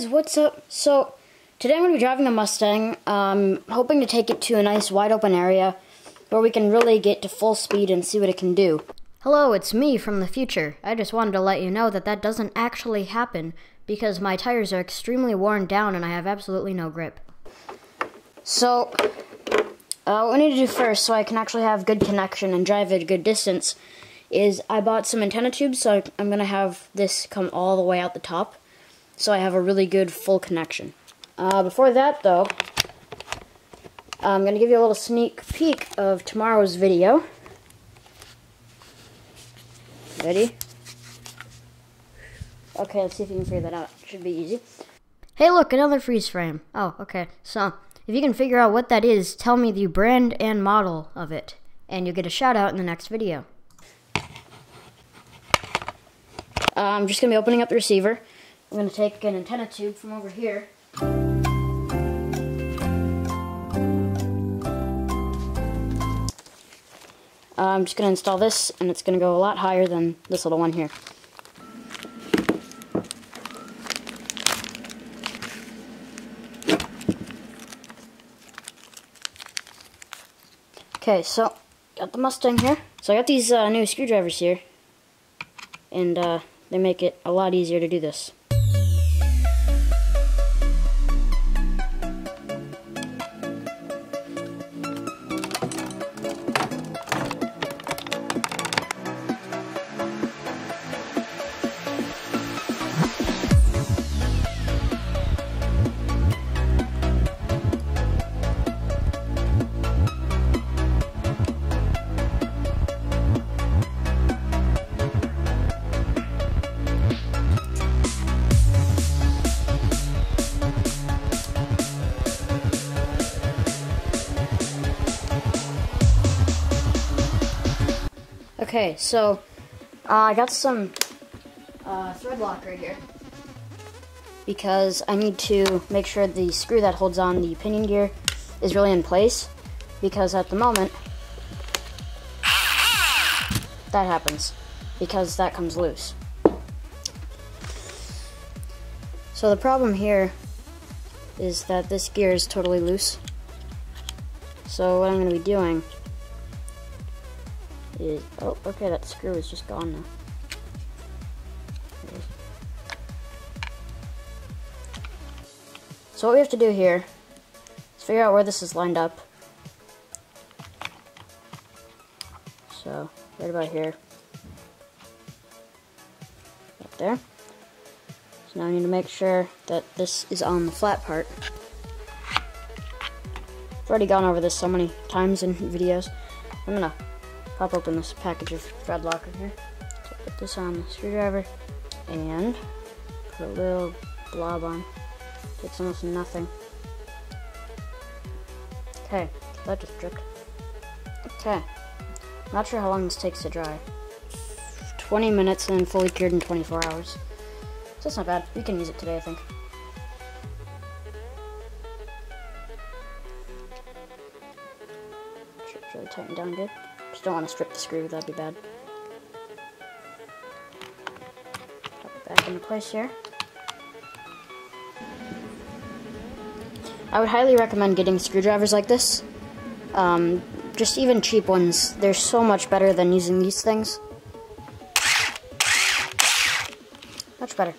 guys, what's up? So, today I'm going to be driving a Mustang, hoping to take it to a nice wide open area where we can really get to full speed and see what it can do. Hello, it's me from the future. I just wanted to let you know that that doesn't actually happen because my tires are extremely worn down and I have absolutely no grip. So, what we need to do first so I can actually have good connection and drive at a good distance is I bought some antenna tubes, so I'm going to have this come all the way out the top so I have a really good full connection. Before that though, I'm going to give you a little sneak peek of tomorrow's video. Ready? Okay, let's see if you can figure that out. It should be easy. Hey look, another freeze frame. Oh, okay. So, if you can figure out what that is, tell me the brand and model of it, and you'll get a shout out in the next video. I'm just going to be opening up the receiver. I'm going to take an antenna tube from over here. I'm just going to install this, and it's going to go a lot higher than this little one here. Okay, so got the Mustang here. So I got these new screwdrivers here, and they make it a lot easier to do this. Okay, so I got some thread lock right here because I need to make sure the screw that holds on the pinion gear is really in place, because at the moment that happens because that comes loose. So the problem here is that this gear is totally loose. So what I'm going to be doing is, oh, okay, that screw is just gone now. So what we have to do here is figure out where this is lined up. So, right about here. Right there. So now I need to make sure that this is on the flat part. I've already gone over this so many times in videos. I'm gonna pop open this package of thread locker here. So put this on the screwdriver and put a little blob on. Takes almost nothing. Okay, that just dripped. Okay, not sure how long this takes to dry. 20 minutes and fully cured in 24 hours. So that's not bad. We can use it today, I think. Should really tighten down good. Just don't want to strip the screw, that'd be bad. Pop it back into place here. I would highly recommend getting screwdrivers like this. Just even cheap ones. They're so much better than using these things. Much better.